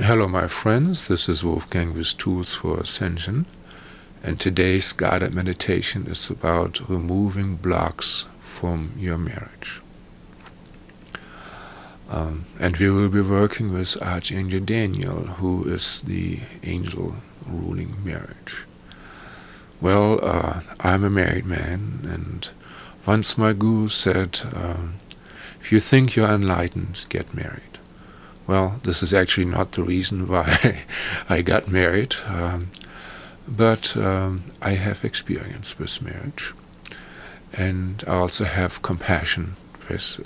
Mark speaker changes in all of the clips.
Speaker 1: Hello my friends, this is Wolfgang with Tools for Ascension, and today's guided meditation is about removing blocks from your marriage. And we will be working with Archangel Daniel, who is the angel ruling marriage. Well, I'm a married man, and once my guru said, if you think you're enlightened, get married. Well, this is actually not the reason why I got married, but I have experience with marriage, and I also have compassion with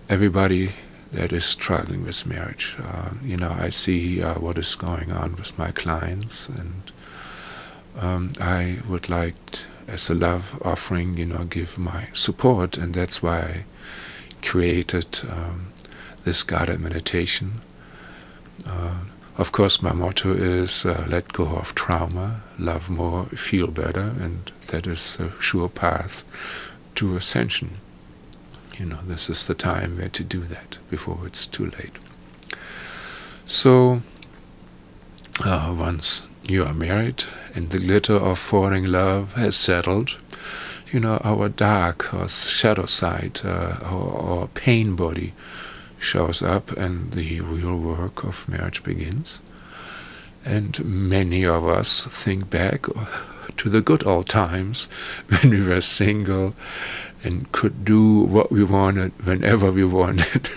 Speaker 1: everybody that is struggling with marriage. I see what is going on with my clients, and I would like, as a love offering, give my support, and that's why I created this guided meditation. Of course, my motto is let go of trauma, love more, feel better, and that is a sure path to ascension. This is the time where to do that before it's too late. So, once you are married and the glitter of falling love has settled, our dark or shadow side, our pain body shows up, and the real work of marriage begins. And many of us think back to the good old times when we were single and could do what we wanted whenever we wanted.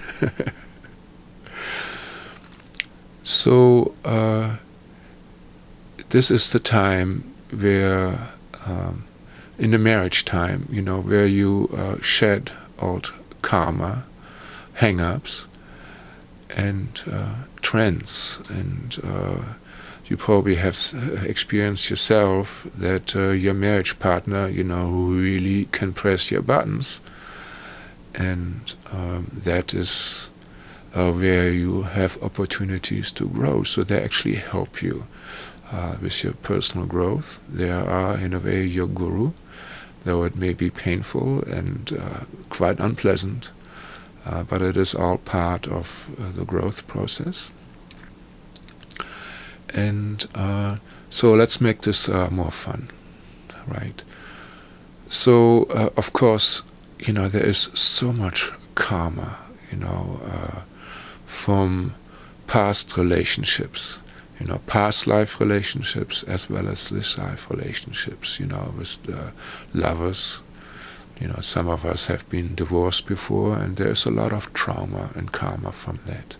Speaker 1: So this is the time where, in the marriage time, where you shed old karma, hang-ups, and trends, and you probably have experienced yourself that your marriage partner, who really can press your buttons, and that is where you have opportunities to grow. So they actually help you with your personal growth. They are, in a way, your guru, though it may be painful and quite unpleasant. But it is all part of the growth process. And so let's make this more fun, right? So, of course, there is so much karma, from past relationships, past life relationships as well as this life relationships, with the lovers. Some of us have been divorced before, and there's a lot of trauma and karma from that.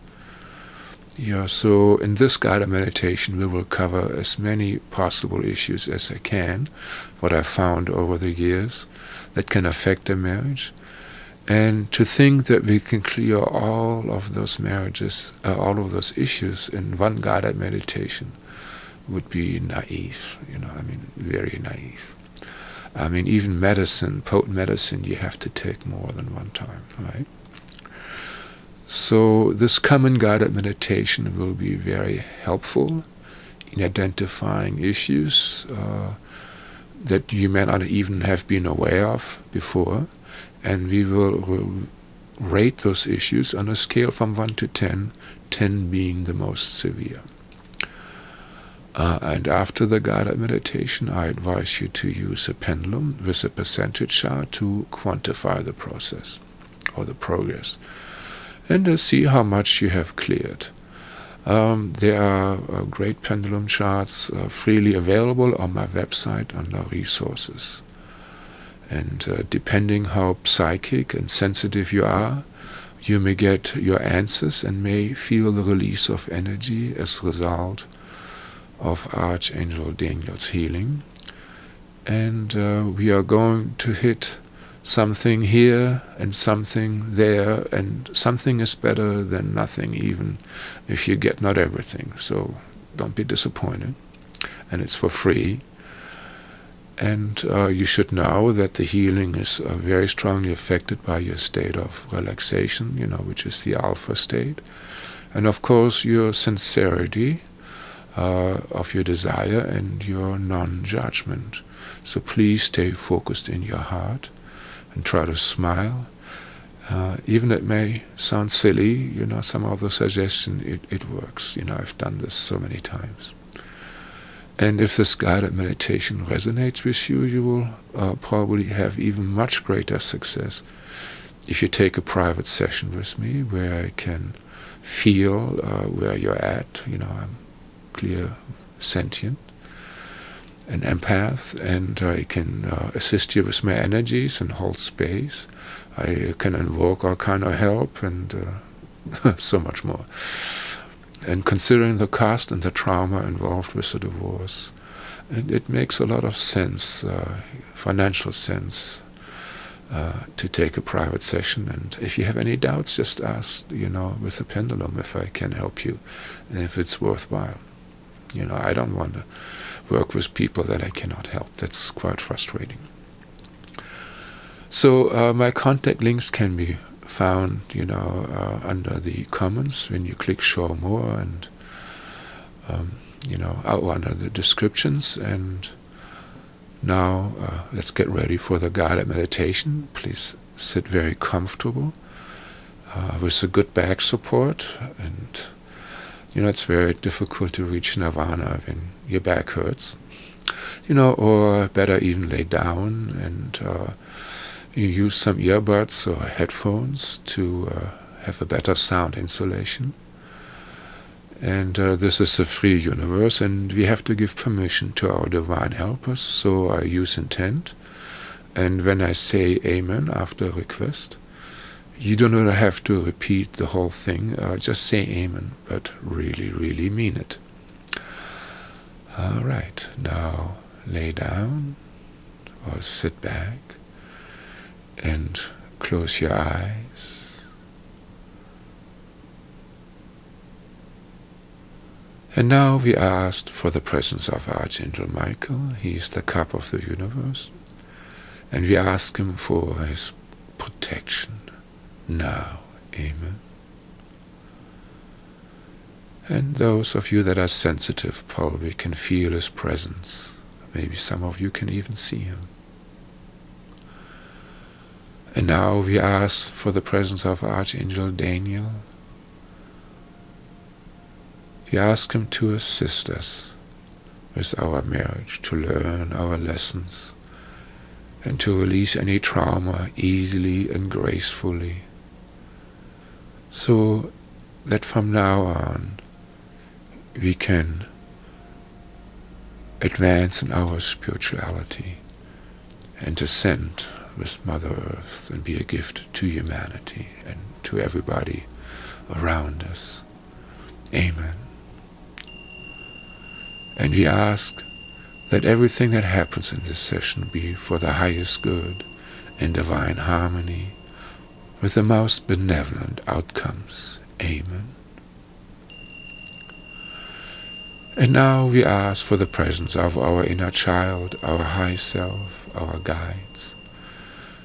Speaker 1: So in this guided meditation, we will cover as many possible issues as I can, what I found over the years that can affect a marriage. And to think that we can clear all of those marriages, all of those issues in one guided meditation would be naive, very naive. Even medicine, potent medicine, you have to take more than one time, right? So this common guided meditation will be very helpful in identifying issues that you may not even have been aware of before, and we will rate those issues on a scale from 1 to 10, 10 being the most severe. And after the guided meditation, I advise you to use a pendulum with a percentage chart to quantify the process or the progress, and see how much you have cleared. There are great pendulum charts freely available on my website under resources. And depending how psychic and sensitive you are, you may get your answers and may feel the release of energy as a result of Archangel Daniel's healing. And we are going to hit something here and something there, and something is better than nothing, even if you get not everything. So don't be disappointed. And it's for free. And you should know that the healing is very strongly affected by your state of relaxation, which is the alpha state. And of course your sincerity of your desire and your non-judgment. So please stay focused in your heart and try to smile. Even it may sound silly, some of the suggestion, it works. I've done this so many times. And if this guided meditation resonates with you, you will probably have even much greater success if you take a private session with me where I can feel where you're at. I'm clear, sentient, an empath, and I can assist you with my energies and hold space. I can invoke all kind of help and so much more. And considering the cost and the trauma involved with the divorce, it makes a lot of sense, financial sense, to take a private session. And if you have any doubts, just ask, with the pendulum, if I can help you, and if it's worthwhile. I don't want to work with people that I cannot help. That's quite frustrating. So my contact links can be found, under the comments when you click show more, and under the descriptions. And now let's get ready for the guided meditation. Please sit very comfortable with a good back support. And it's very difficult to reach nirvana when your back hurts, or better even lay down and you use some earbuds or headphones to have a better sound insulation. And this is a free universe, and we have to give permission to our divine helpers, so I use intent. And when I say Amen after a request, you do not have to repeat the whole thing, just say Amen, but really, really mean it. All right, now lay down or sit back and close your eyes. And now we asked for the presence of Archangel Michael. He is the cup of the universe. And we ask him for his protection. Now, Amen. And those of you that are sensitive probably can feel his presence. Maybe some of you can even see him. And now we ask for the presence of Archangel Daniel. We ask him to assist us with our marriage, to learn our lessons, and to release any trauma easily and gracefully, so that from now on we can advance in our spirituality and ascend with Mother Earth and be a gift to humanity and to everybody around us. Amen. And we ask that everything that happens in this session be for the highest good and divine harmony with the most benevolent outcomes. Amen. And now we ask for the presence of our inner child, our high self, our guides,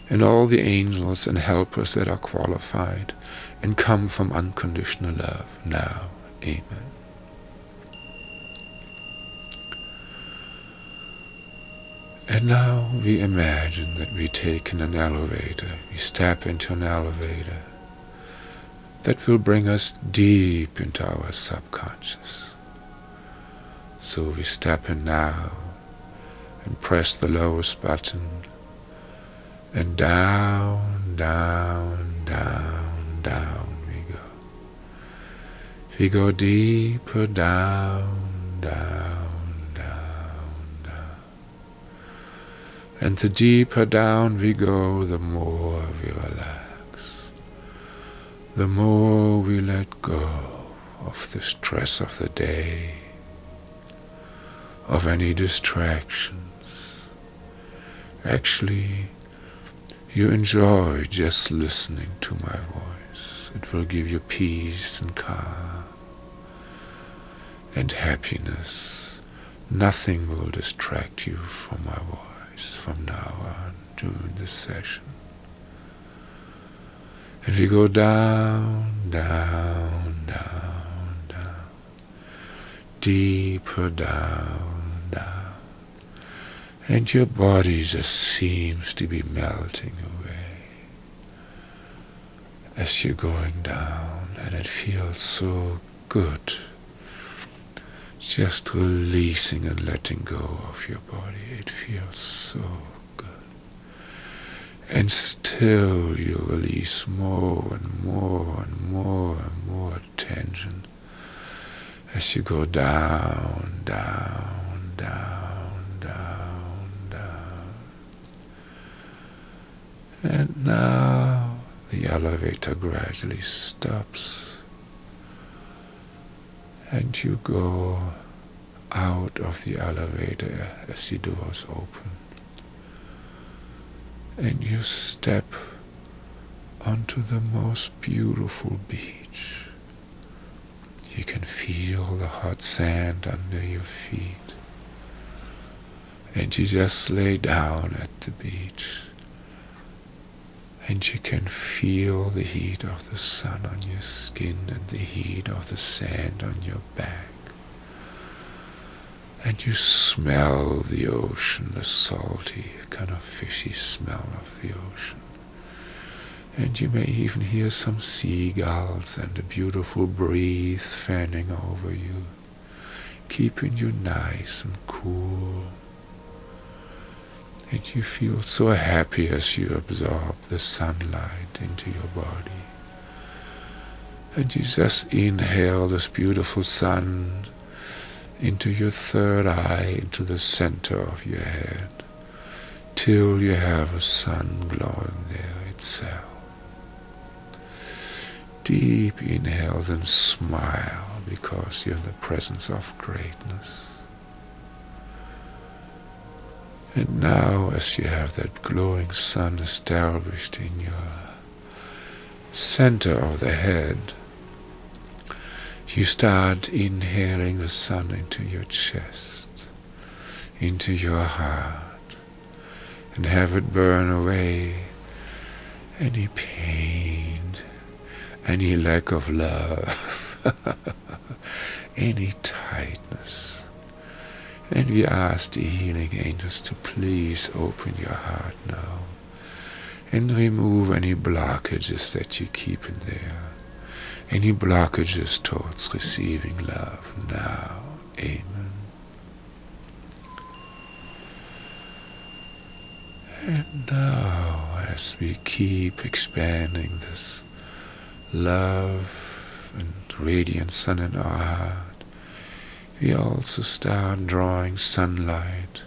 Speaker 1: and all the angels and helpers that are qualified and come from unconditional love. Now, Amen. And now we imagine that we take in an elevator, we step into an elevator that will bring us deep into our subconscious. So we step in now and press the lowest button, and down, down, down, down we go. We go deeper down, down. And the deeper down we go, the more we relax. The more we let go of the stress of the day, of any distractions. Actually, You enjoy just listening to my voice. It will give you peace and calm and happiness. Nothing will distract you from my voice from now on during this session. And we go down, down, down, down, deeper down, down. And your body just seems to be melting away as you're going down, and it feels so good. Just releasing and letting go of your body. It feels so good. And still you release more and more and more and more tension as you go down, down, down, down, down. And now the elevator gradually stops and you go out of the elevator as the doors open. And you step onto the most beautiful beach. You can feel the hot sand under your feet. And you just lay down at the beach. And you can feel the heat of the sun on your skin and the heat of the sand on your back. And you smell the ocean, the salty, kind of fishy smell of the ocean. And you may even hear some seagulls and a beautiful breeze fanning over you, keeping you nice and cool. And you feel so happy as you absorb the sunlight into your body. And you just inhale this beautiful sun into your third eye, into the center of your head, till you have a sun glowing there itself. Deep inhales and smile because you're in the presence of greatness. And now, as you have that glowing sun established in your center of the head, you start inhaling the sun into your chest, into your heart, and have it burn away any pain, any lack of love, any tightness. And we ask the healing angels to please open your heart now and remove any blockages that you keep in there. Any blockages towards receiving love now. Amen. And now, as we keep expanding this love and radiant sun in our heart, we also start drawing sunlight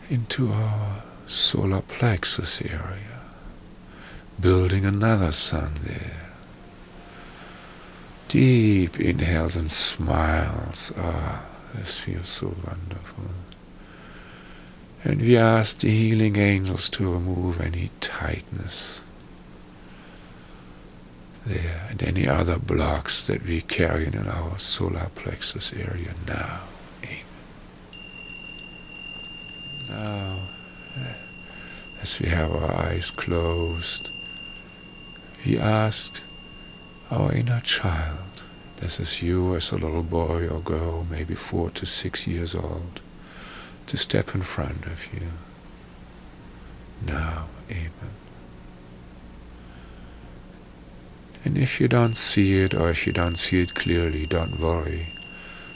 Speaker 1: into our solar plexus area, building another sun there. Deep inhales and smiles. This feels so wonderful. And we ask the healing angels to remove any tightness there and any other blocks that we carry in our solar plexus area now. Amen. Now, as we have our eyes closed, we ask our inner child, this is you as a little boy or girl, maybe 4 to 6 years old, to step in front of you. Now, amen. And if you don't see it, or if you don't see it clearly, don't worry.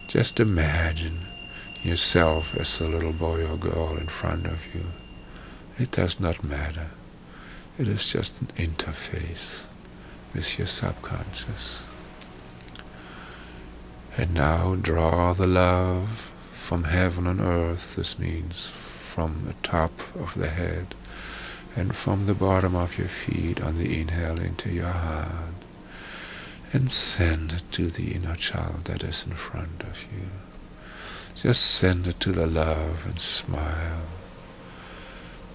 Speaker 1: Just imagine yourself as a little boy or girl in front of you. It does not matter. It is just an interface with your subconscious. And now draw the love from heaven and earth. This means from the top of the head and from the bottom of your feet on the inhale into your heart, and send it to the inner child that is in front of you. Just send it to the love and smile.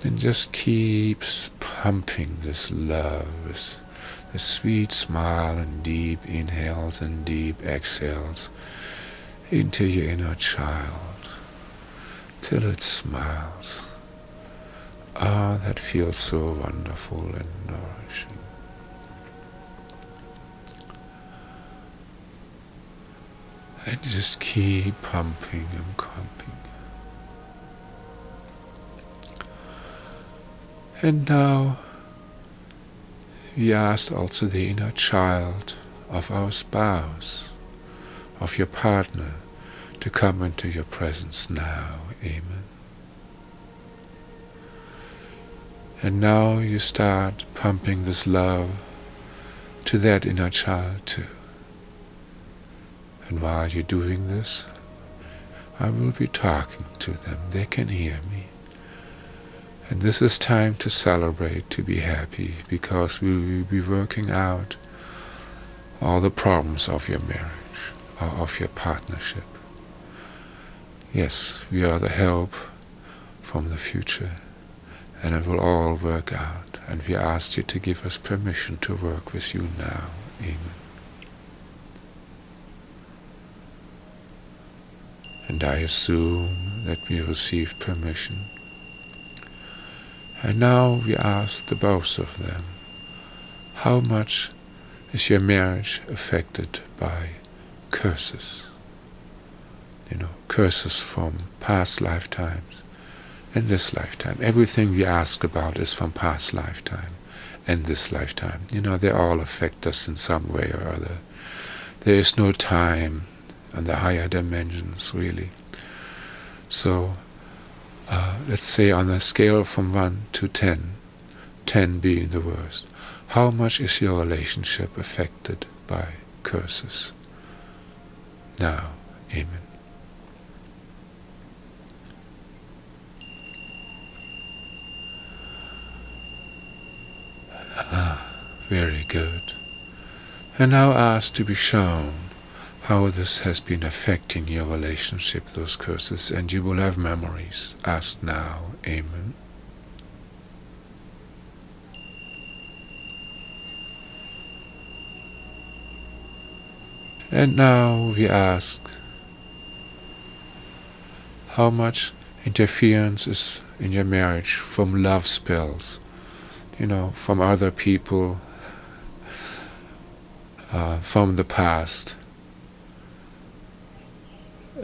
Speaker 1: And just keeps pumping this love, this sweet smile and deep inhales and deep exhales into your inner child till it smiles. Ah, that feels so wonderful and nourishing. And just keep pumping and pumping. And now we ask also the inner child of our spouse, of your partner, to come into your presence now. Amen. And now you start pumping this love to that inner child too. And while you're doing this, I will be talking to them. They can hear me. And this is time to celebrate, to be happy, because we will be working out all the problems of your marriage or of your partnership. Yes, we are the help from the future, and it will all work out. And we ask you to give us permission to work with you now. Amen. And I assume that we received permission. And now we ask the both of them, how much is your marriage affected by curses? Curses from past lifetimes and this lifetime. Everything we ask about is from past lifetime and this lifetime. They all affect us in some way or other. There is no time on the higher dimensions, really. So, let's say on a scale from 1 to 10, 10 being the worst, how much is your relationship affected by curses? Now, amen. Very good. And now ask to be shown how this has been affecting your relationship, those curses, and you will have memories. Ask now. Amen. And now we ask how much interference is in your marriage from love spells, from other people, from the past,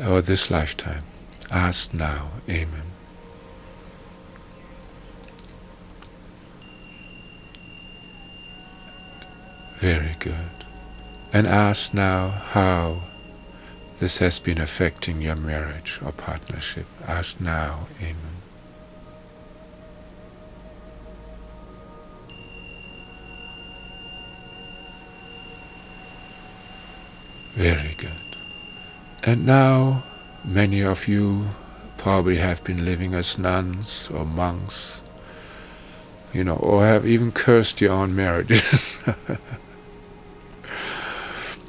Speaker 1: or this lifetime. Ask now. Amen. Very good. And ask now how this has been affecting your marriage or partnership. Ask now. Amen. Very good. And now, many of you probably have been living as nuns or monks, or have even cursed your own marriages.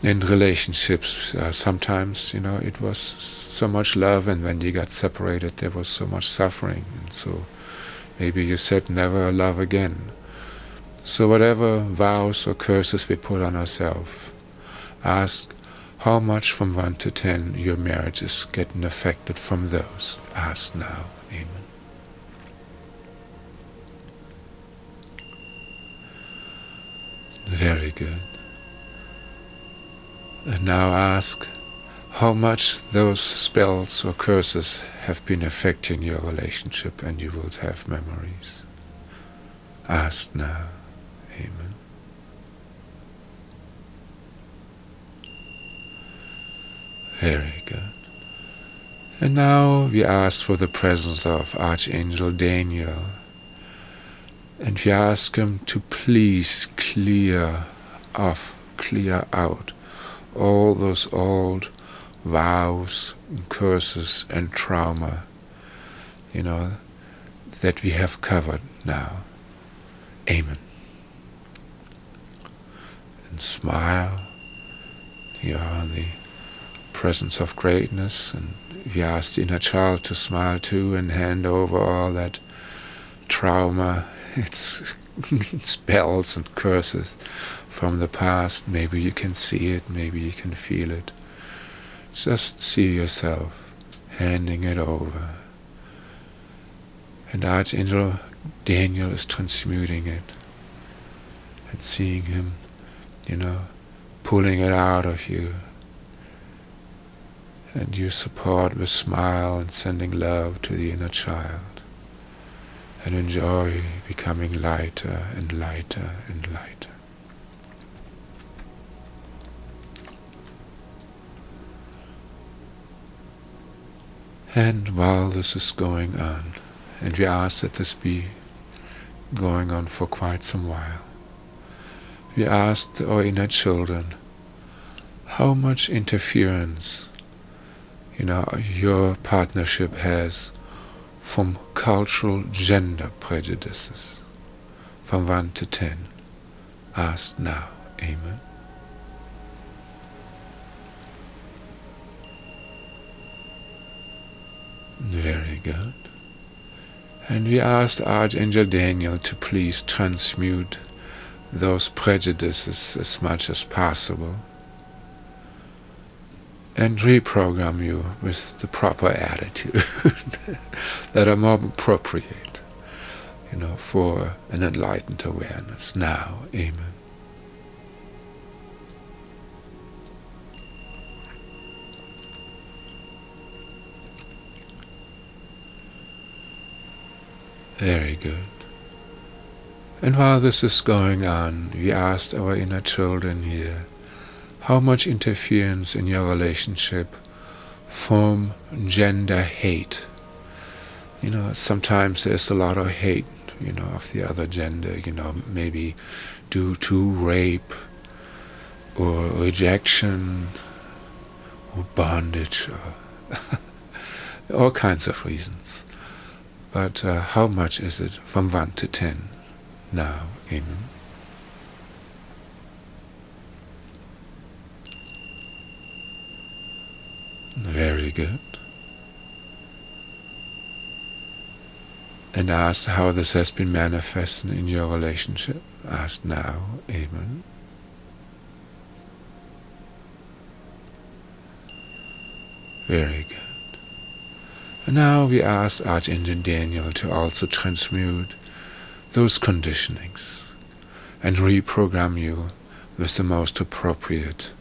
Speaker 1: In relationships, sometimes, it was so much love, and when you got separated, there was so much suffering. And so maybe you said never love again. So whatever vows or curses we put on ourselves, ask how much from 1 to 10 your marriage is getting affected from those. Ask now. Amen. Very good. And now ask how much those spells or curses have been affecting your relationship, and you will have memories. Ask now. Amen. Very good. And now we ask for the presence of Archangel Daniel, and we ask him to please clear out all those old vows and curses and trauma, that we have covered now. Amen. And smile. You are in the presence of greatness, and we ask the inner child to smile too and hand over all that trauma, it's spells and curses from the past. Maybe you can see it, maybe you can feel it. Just see yourself handing it over. And Archangel Daniel is transmuting it. And seeing him, pulling it out of you. And you support with smile and sending love to the inner child. And enjoy becoming lighter and lighter and lighter. And while this is going on, and we ask that this be going on for quite some while, we asked our inner children how much interference your partnership has from cultural gender prejudices, from 1 to 10. Ask now. Amen. Very good. And we asked Archangel Daniel to please transmute those prejudices as much as possible and reprogram you with the proper attitude that are more appropriate, for an enlightened awareness. Now, amen. Very good. And while this is going on, we asked our inner children here, how much interference in your relationship from gender hate? Sometimes there's a lot of hate, of the other gender, maybe due to rape or rejection or bondage or all kinds of reasons. But how much is it from 1 to 10? Now, amen. Very good. And ask how this has been manifested in your relationship. Ask now, amen. Very good. And now we ask Archangel Daniel to also transmute those conditionings and reprogram you with the most appropriate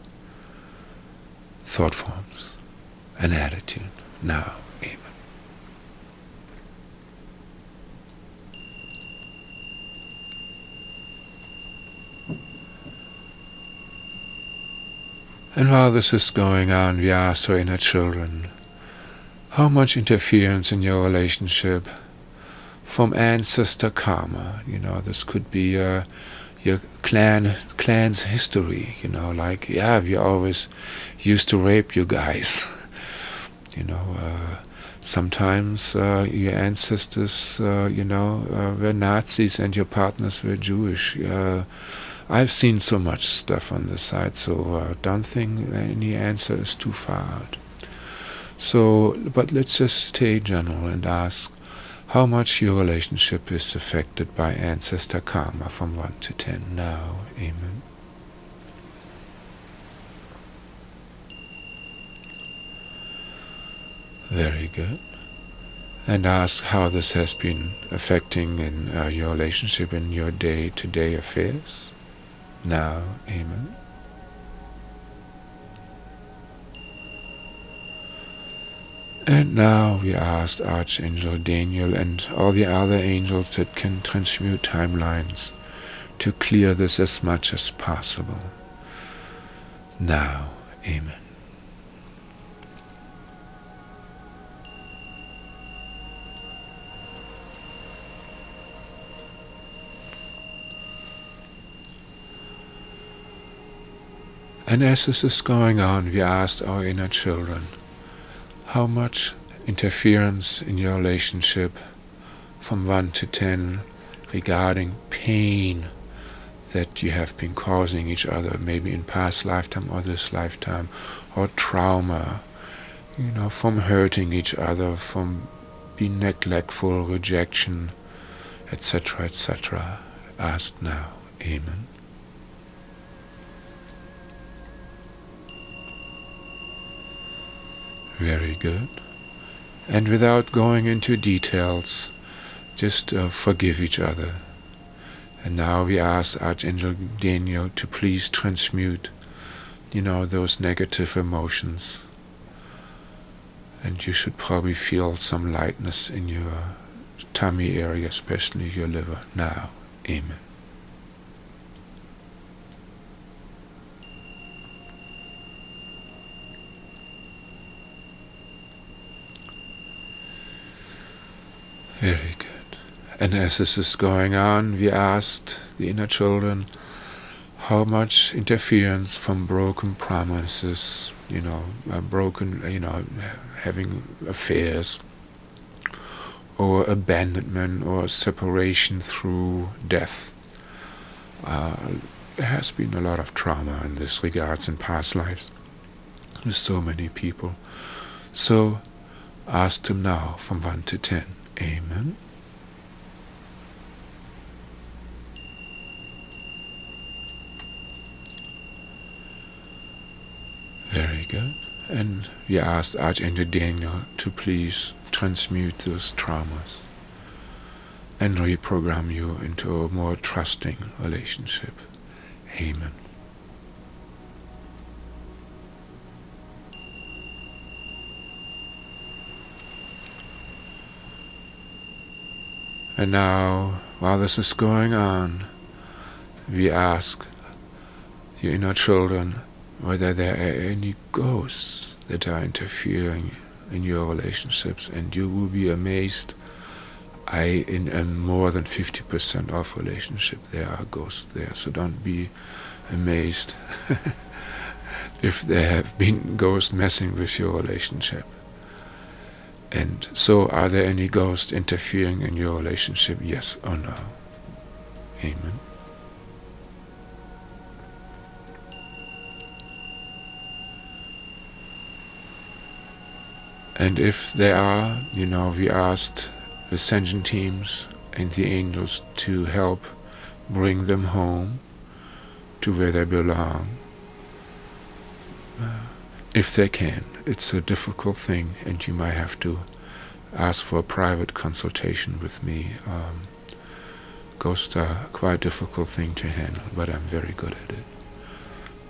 Speaker 1: thought forms and attitude. Now, amen. And while this is going on, we ask our inner children, how much interference in your relationship from ancestor karma? This could be your clan's history. We always used to rape you guys. Sometimes your ancestors, were Nazis and your partners were Jewish. I've seen so much stuff on this side, so don't think any answer is too far out. So, but let's just stay general and ask how much your relationship is affected by ancestor karma from 1 to 10. Now, amen. Very good. And ask how this has been affecting in your relationship in your day-to-day affairs. Now, amen. And now we asked Archangel Daniel and all the other angels that can transmute timelines to clear this as much as possible. Now, amen. And as this is going on, we asked our inner children, how much interference in your relationship from 1 to 10 regarding pain that you have been causing each other, maybe in past lifetime or this lifetime, or trauma, from hurting each other, from being neglectful, rejection, etc., etc., asked now. Amen. Very good. And without going into details, just forgive each other. And now we ask Archangel Daniel to please transmute, those negative emotions. And you should probably feel some lightness in your tummy area, especially your liver. Now, Amen. Very good. And as this is going on, we asked the inner children how much interference from broken promises, having affairs, or abandonment, or separation through death. There has been a lot of trauma in this regards in past lives with so many people. So ask them now from 1 to 10. Amen. Very good. And we asked Archangel Daniel to please transmute those traumas and reprogram you into a more trusting relationship. Amen. And now, while this is going on, we ask your inner children whether there are any ghosts that are interfering in your relationships, and you will be amazed. In more than 50% of relationship there are ghosts there, so don't be amazed if there have been ghosts messing with your relationship. And so, are there any ghosts interfering in your relationship? Yes or no? Amen. And if there are, we asked the ascension teams and the angels to help bring them home to where they belong, if they can. It's a difficult thing, and you might have to ask for a private consultation with me. Ghosts are quite a difficult thing to handle, but I'm very good at it.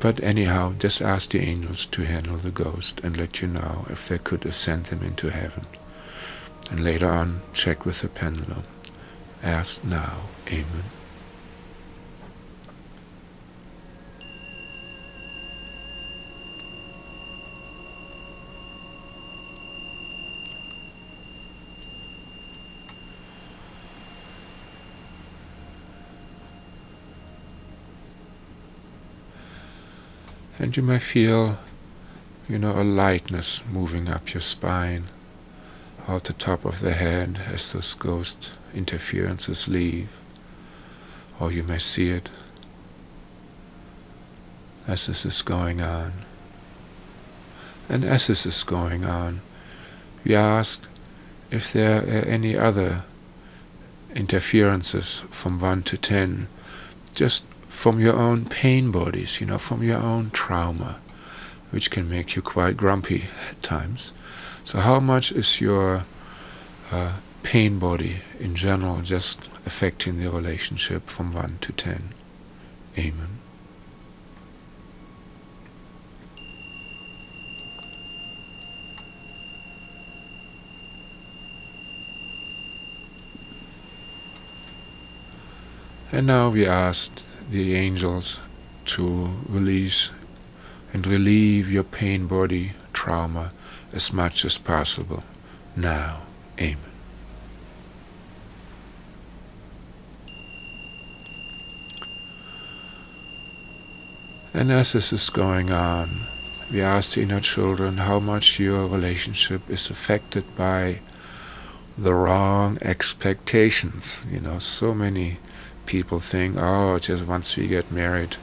Speaker 1: But anyhow, just ask the angels to handle the ghost and let you know if they could ascend them into heaven. And later on, check with the pendulum. Ask now. Amen. And you may feel, a lightness moving up your spine, out the top of the head as those ghost interferences leave. Or you may see it as this is going on. And as this is going on, we ask if there are any other interferences from 1 to 10, just from your own pain bodies, from your own trauma, which can make you quite grumpy at times. So how much is your pain body in general just affecting the relationship from 1 to 10? Amen. And now we asked the angels to release and relieve your pain body trauma as much as possible. Now, Amen. And as this is going on, we ask the inner children how much your relationship is affected by the wrong expectations. So many people think, just once we get married,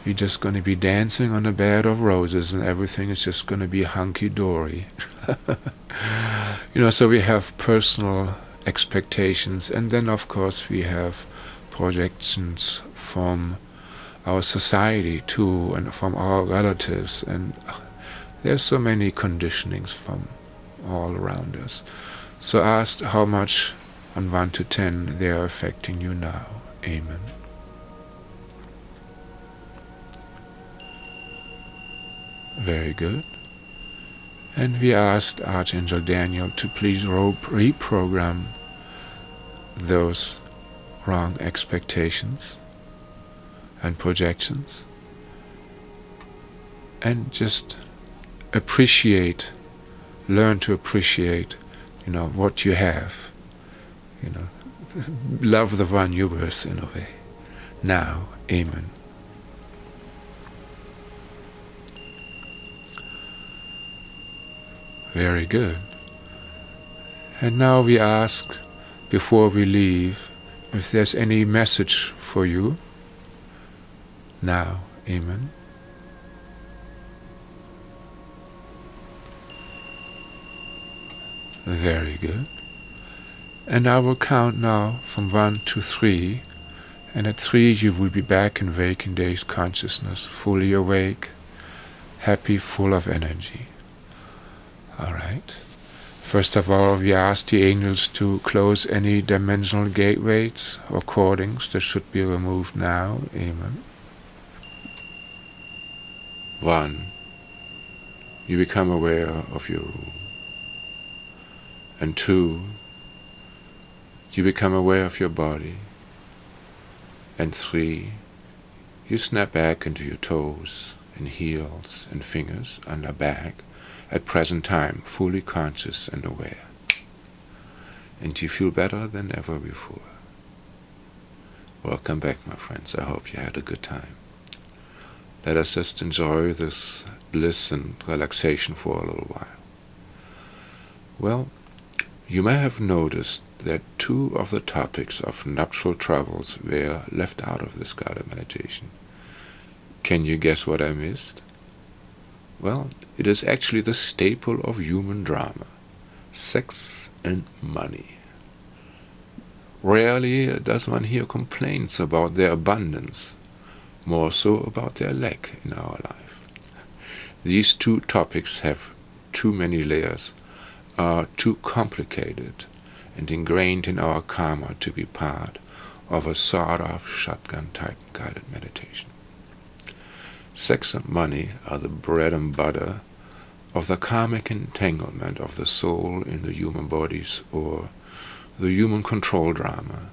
Speaker 1: we're just going to be dancing on a bed of roses and everything is just going to be hunky-dory. So we have personal expectations, and then of course we have projections from our society too, and from our relatives, and there's so many conditionings from all around us. So ask how much on 1 to 10 they are affecting you now. Amen. Very good. And we asked Archangel Daniel to please reprogram those wrong expectations and projections, and just appreciate, learn to appreciate, what you have. Love the one you birth in a way. Now, amen. Very good. And now we ask, before we leave, if there's any message for you. Now, amen. Very good. And I will count now from 1 to 3, and at 3 you will be back in waking days consciousness, fully awake, happy, full of energy. All right. First of all, we ask the angels to close any dimensional gateways or cordings that should be removed now. Amen. 1. You become aware of your room. And 2, you become aware of your body. And 3, you snap back into your toes and heels and fingers under back at present time, fully conscious and aware. And you feel better than ever before. Welcome back, my friends. I hope you had a good time. Let us just enjoy this bliss and relaxation for a little while. Well, you may have noticed that 2 of the topics of nuptial travels were left out of this guided meditation. Can you guess what I missed? Well, it is actually the staple of human drama: sex and money. Rarely does one hear complaints about their abundance, more so about their lack in our life. These 2 topics have too many layers, are too complicated and ingrained in our karma to be part of a sawed-off shotgun type guided meditation. Sex and money are the bread and butter of the karmic entanglement of the soul in the human bodies, or the human control drama,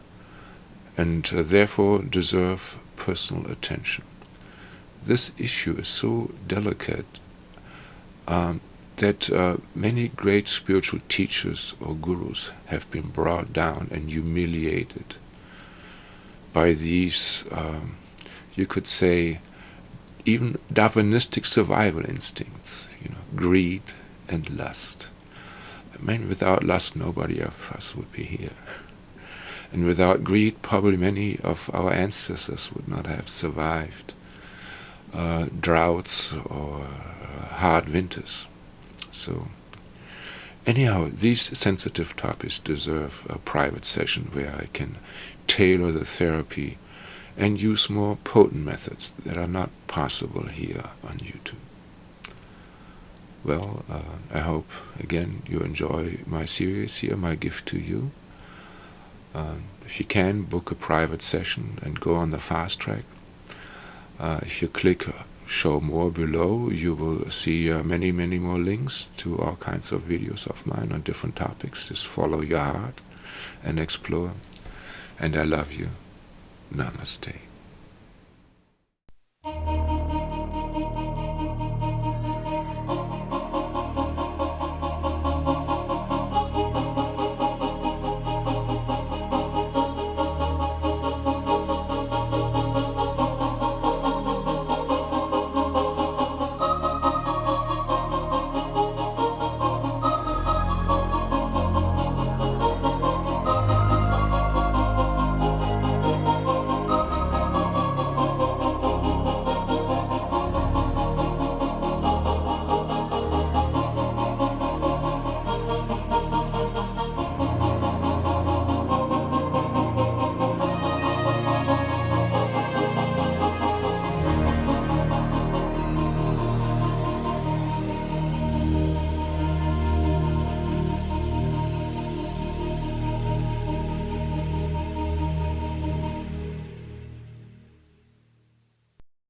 Speaker 1: and therefore deserve personal attention. This issue is so delicate that many great spiritual teachers or gurus have been brought down and humiliated by these, you could say, even Darwinistic survival instincts, greed and lust. I mean, without lust, nobody of us would be here. And without greed, probably many of our ancestors would not have survived droughts or hard winters. So, anyhow, these sensitive topics deserve a private session where I can tailor the therapy and use more potent methods that are not possible here on YouTube. Well, I hope, again, you enjoy my series here, my gift to you. If you can, book a private session and go on the fast track. If you click show more below, you will see many more links to all kinds of videos of mine on different topics. Just follow your heart and explore. And I love you. Namaste.